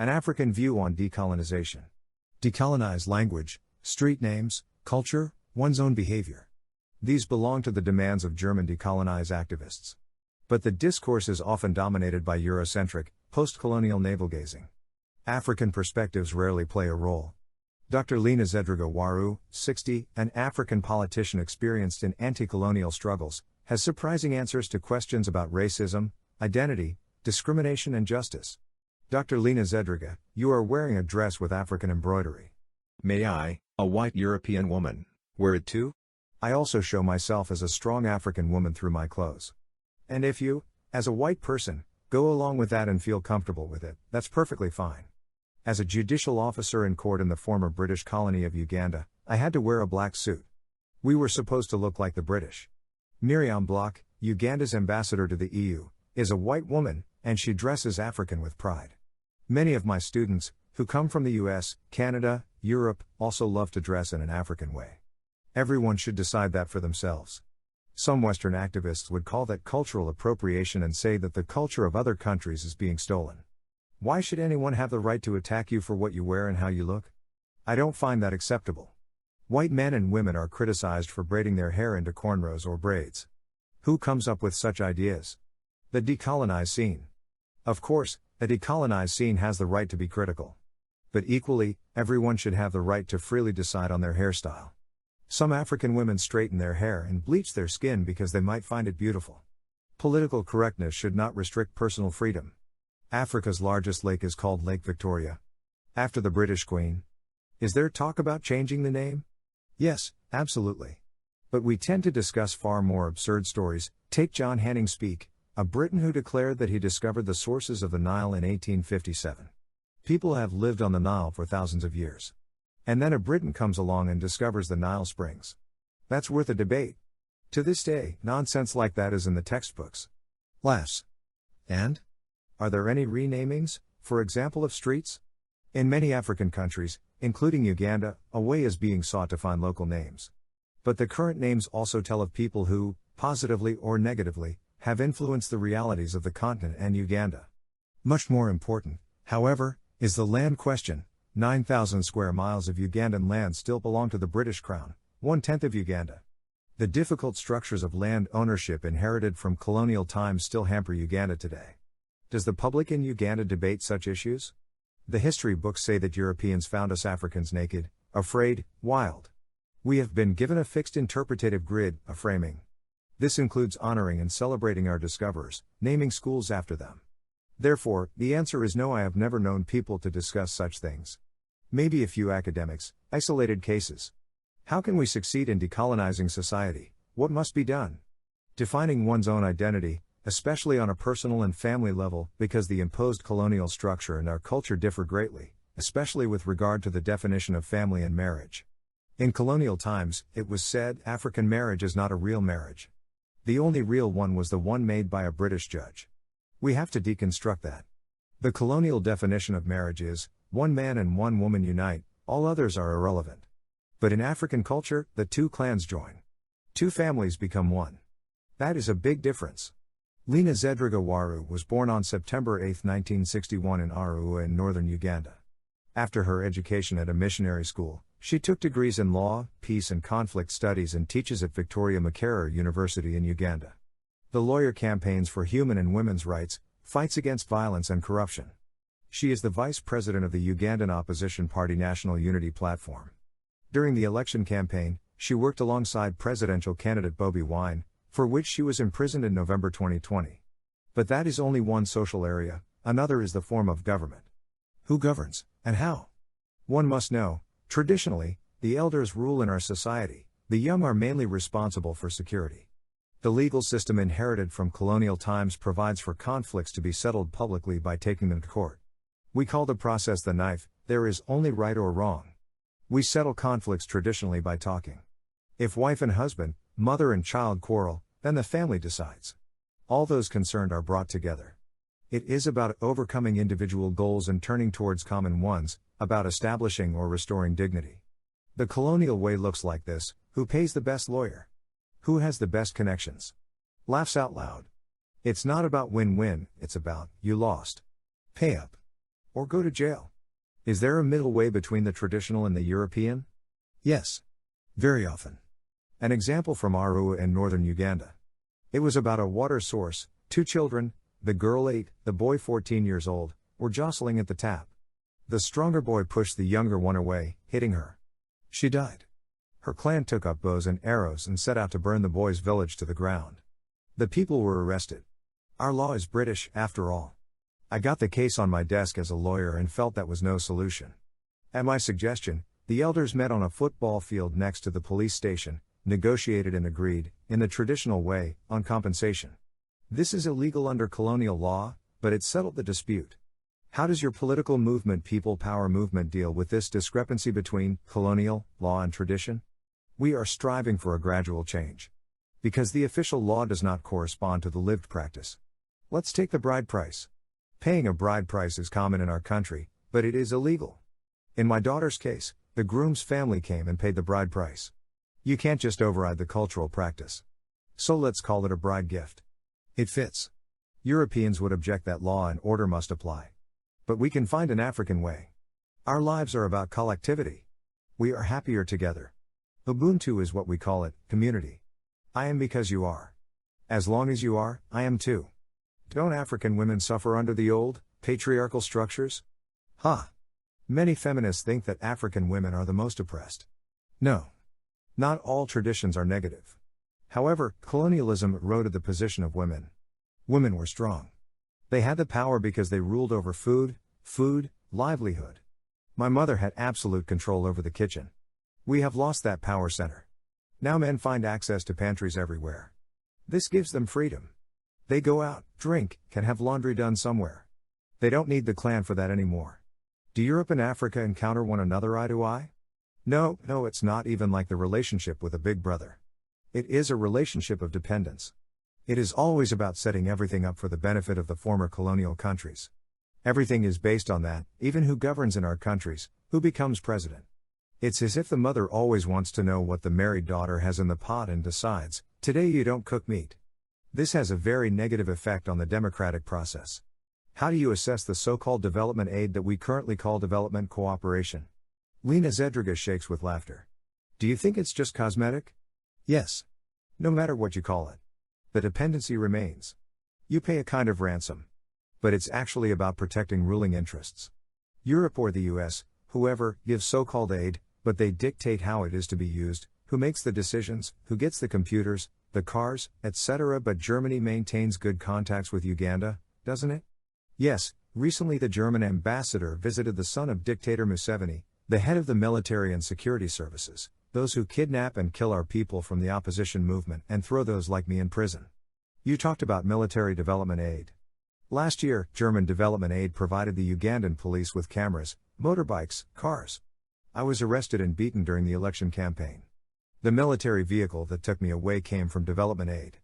An African View on Decolonization. Decolonize language, street names, culture, one's own behavior. These belong to the demands of German decolonize activists. But the discourse is often dominated by Eurocentric, post-colonial navel-gazing. African perspectives rarely play a role. Dr. Lina Zedriga Waru, 60, an African politician experienced in anti-colonial struggles, has surprising answers to questions about racism, identity, discrimination and justice. Dr. Lina Zedriga, you are wearing a dress with African embroidery. May I, a white European woman, wear it too? I also show myself as a strong African woman through my clothes. And if you, as a white person, go along with that and feel comfortable with it, that's perfectly fine. As a judicial officer in court in the former British colony of Uganda, I had to wear a black suit. We were supposed to look like the British. Miriam Bloch, Uganda's ambassador to the EU, is a white woman, and she dresses African with pride. Many of my students, who come from the US, Canada, Europe, also love to dress in an African way. Everyone should decide that for themselves. Some Western activists would call that cultural appropriation and say that the culture of other countries is being stolen. Why should anyone have the right to attack you for what you wear and how you look? I don't find that acceptable. White men and women are criticized for braiding their hair into cornrows or braids. Who comes up with such ideas? The decolonized scene. Of course, the decolonized scene has the right to be critical. But equally, everyone should have the right to freely decide on their hairstyle. Some African women straighten their hair and bleach their skin because they might find it beautiful. Political correctness should not restrict personal freedom. Africa's largest lake is called Lake Victoria, after the British Queen. Is there talk about changing the name? Yes, absolutely. But we tend to discuss far more absurd stories. Take John Hanning Speke, a Briton who declared that he discovered the sources of the Nile in 1857. People have lived on the Nile for thousands of years. And then a Briton comes along and discovers the Nile Springs. That's worth a debate. To this day, nonsense like that is in the textbooks. Laughs. And? Are there any renamings, for example of streets? In many African countries, including Uganda, a way is being sought to find local names. But the current names also tell of people who, positively or negatively, have influenced the realities of the continent and Uganda. Much more important, however, is the land question. 9,000 square miles of Ugandan land still belong to the British Crown, 1/10 of Uganda. The difficult structures of land ownership inherited from colonial times still hamper Uganda today. Does the public in Uganda debate such issues? The history books say that Europeans found us Africans naked, afraid, wild. We have been given a fixed interpretative grid, a framing. This includes honoring and celebrating our discoverers, naming schools after them. Therefore, the answer is no. I have never known people to discuss such things. Maybe a few academics, isolated cases. How can we succeed in decolonizing society? What must be done? Defining one's own identity, especially on a personal and family level, because the imposed colonial structure and our culture differ greatly, especially with regard to the definition of family and marriage. In colonial times, it was said African marriage is not a real marriage. The only real one was the one made by a British judge. We have to deconstruct that. The colonial definition of marriage is, one man and one woman unite, all others are irrelevant. But in African culture, the two clans join. Two families become one. That is a big difference. Lina Zedriga Waru was born on September 8, 1961 in Arua in northern Uganda. After her education at a missionary school, she took degrees in law, peace and conflict studies and teaches at Victoria Makerere University in Uganda. The lawyer campaigns for human and women's rights, fights against violence and corruption. She is the vice president of the Ugandan opposition party National Unity Platform. During the election campaign, she worked alongside presidential candidate Bobi Wine, for which she was imprisoned in November 2020. But that is only one social area, another is the form of government. Who governs, and how? One must know, traditionally, the elders rule in our society, the young are mainly responsible for security. The legal system inherited from colonial times provides for conflicts to be settled publicly by taking them to court. We call the process the knife, there is only right or wrong. We settle conflicts traditionally by talking. If wife and husband, mother and child quarrel, then the family decides. All those concerned are brought together. It is about overcoming individual goals and turning towards common ones, about establishing or restoring dignity. The colonial way looks like this: who pays the best lawyer? Who has the best connections? Laughs out loud. It's not about win-win, it's about, you lost. Pay up. Or go to jail. Is there a middle way between the traditional and the European? Yes. Very often. An example from Arua in northern Uganda. It was about a water source. 2 children, the girl 8, the boy 14 years old, were jostling at the tap. The stronger boy pushed the younger one away, hitting her. She died. Her clan took up bows and arrows and set out to burn the boy's village to the ground. The people were arrested. Our law is British, after all. I got the case on my desk as a lawyer and felt that was no solution. At my suggestion, the elders met on a football field next to the police station, negotiated and agreed, in the traditional way, on compensation. This is illegal under colonial law, but it settled the dispute. How does your political movement, people power movement, deal with this discrepancy between colonial law and tradition? We are striving for a gradual change. Because the official law does not correspond to the lived practice. Let's take the bride price. Paying a bride price is common in our country, but it is illegal. In my daughter's case, the groom's family came and paid the bride price. You can't just override the cultural practice. So let's call it a bride gift. It fits. Europeans would object that law and order must apply. But we can find an African way. Our lives are about collectivity. We are happier together. Ubuntu is what we call it, community. I am because you are. As long as you are, I am too. Don't African women suffer under the old, patriarchal structures? Many feminists think that African women are the most oppressed. No. Not all traditions are negative. However, colonialism eroded the position of women. Women were strong. They had the power because they ruled over food, livelihood. My mother had absolute control over the kitchen. We have lost that power center. Now men find access to pantries everywhere. This gives them freedom. They go out, drink, can have laundry done somewhere. They don't need the clan for that anymore. Do Europe and Africa encounter one another eye to eye? No, it's not even like the relationship with a big brother. It is a relationship of dependence. It is always about setting everything up for the benefit of the former colonial countries. Everything is based on that, even who governs in our countries, who becomes president. It's as if the mother always wants to know what the married daughter has in the pot and decides, today you don't cook meat. This has a very negative effect on the democratic process. How do you assess the so-called development aid that we currently call development cooperation? Lina Zedriga shakes with laughter. Do you think it's just cosmetic? Yes. No matter what you call it. The dependency remains. You pay a kind of ransom. But it's actually about protecting ruling interests. Europe or the US, whoever, gives so-called aid, but they dictate how it is to be used, who makes the decisions, who gets the computers, the cars, etc. But Germany maintains good contacts with Uganda, doesn't it? Yes, recently the German ambassador visited the son of dictator Museveni, the head of the military and security services, those who kidnap and kill our people from the opposition movement and throw those like me in prison. You talked about military development aid. Last year, German development aid provided the Ugandan police with cameras, motorbikes, cars. I was arrested and beaten during the election campaign. The military vehicle that took me away came from development aid.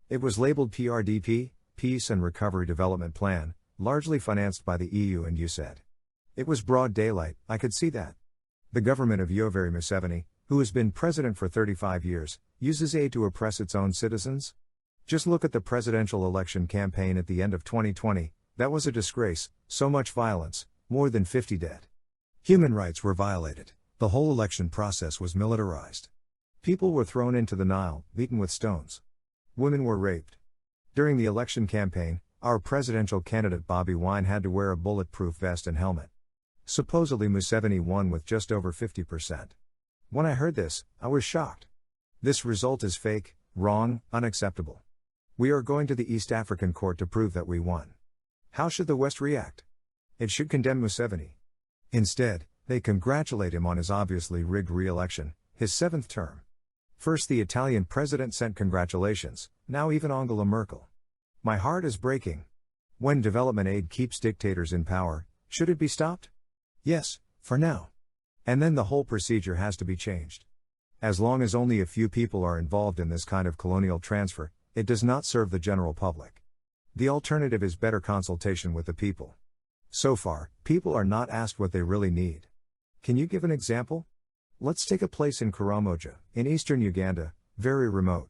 It was labeled PRDP, Peace and Recovery Development Plan, largely financed by the EU and USAID. It was broad daylight, I could see that. The government of Yoweri Museveni, who has been president for 35 years, uses aid to oppress its own citizens? Just look at the presidential election campaign at the end of 2020, that was a disgrace, so much violence, more than 50 dead. Human rights were violated, the whole election process was militarized. People were thrown into the Nile, beaten with stones. Women were raped. During the election campaign, our presidential candidate Bobi Wine had to wear a bulletproof vest and helmet. Supposedly Museveni won with just over 50%. When I heard this, I was shocked. This result is fake, wrong, unacceptable. We are going to the East African court to prove that we won. How should the West react? It should condemn Museveni. Instead, they congratulate him on his obviously rigged re-election, his 7th term. First the Italian president sent congratulations, now even Angela Merkel. My heart is breaking. When development aid keeps dictators in power, should it be stopped? Yes, for now. And then the whole procedure has to be changed. As long as only a few people are involved in this kind of colonial transfer, it does not serve the general public. The alternative is better consultation with the people. So far, people are not asked what they really need. Can you give an example? Let's take a place in Karamoja, in eastern Uganda, very remote.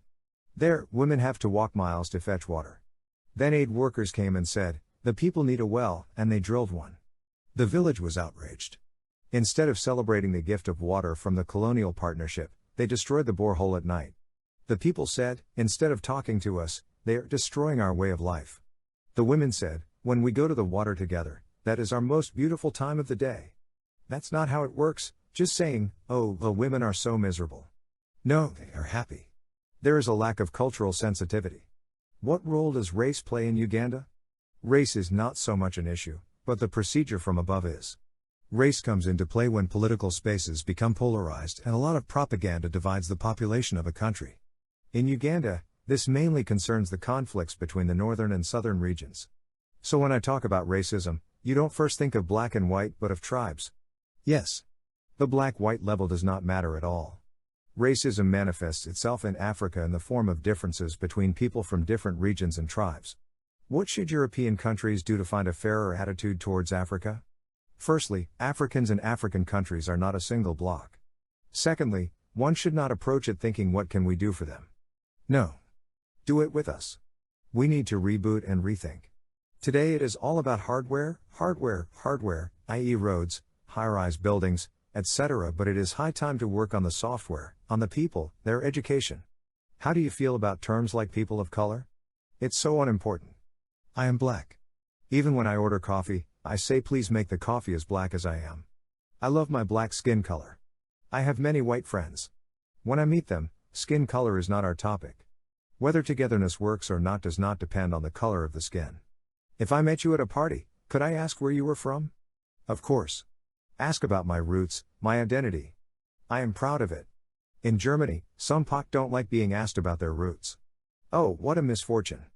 There, women have to walk miles to fetch water. Then aid workers came and said, the people need a well, and they drilled one. The village was outraged. Instead of celebrating the gift of water from the colonial partnership, they destroyed the borehole at night. The people said, instead of talking to us, they are destroying our way of life. The women said, when we go to the water together, that is our most beautiful time of the day. That's not how it works, just saying, oh, the women are so miserable. No, they are happy. There is a lack of cultural sensitivity. What role does race play in Uganda? Race is not so much an issue, but the procedure from above is. Race comes into play when political spaces become polarized and a lot of propaganda divides the population of a country. In Uganda, this mainly concerns the conflicts between the northern and southern regions. So when I talk about racism, you don't first think of black and white but of tribes. Yes. The black-white level does not matter at all. Racism manifests itself in Africa in the form of differences between people from different regions and tribes. What should European countries do to find a fairer attitude towards Africa? Firstly, Africans and African countries are not a single bloc. Secondly, one should not approach it thinking what can we do for them. No. Do it with us. We need to reboot and rethink. Today it is all about hardware, i.e. roads, high-rise buildings, etc. But it is high time to work on the software, on the people, their education. How do you feel about terms like people of color? It's so unimportant. I am black. Even when I order coffee, I say please make the coffee as black as I am. I love my black skin color. I have many white friends. When I meet them, skin color is not our topic. Whether togetherness works or not does not depend on the color of the skin. If I met you at a party, could I ask where you were from? Of course. Ask about my roots, my identity. I am proud of it. In Germany, some POC don't like being asked about their roots. Oh, what a misfortune.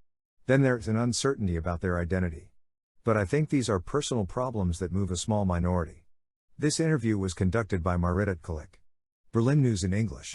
Then there's an uncertainty about their identity. But I think these are personal problems that move a small minority. This interview was conducted by Marit Kulik. Berlin News in English.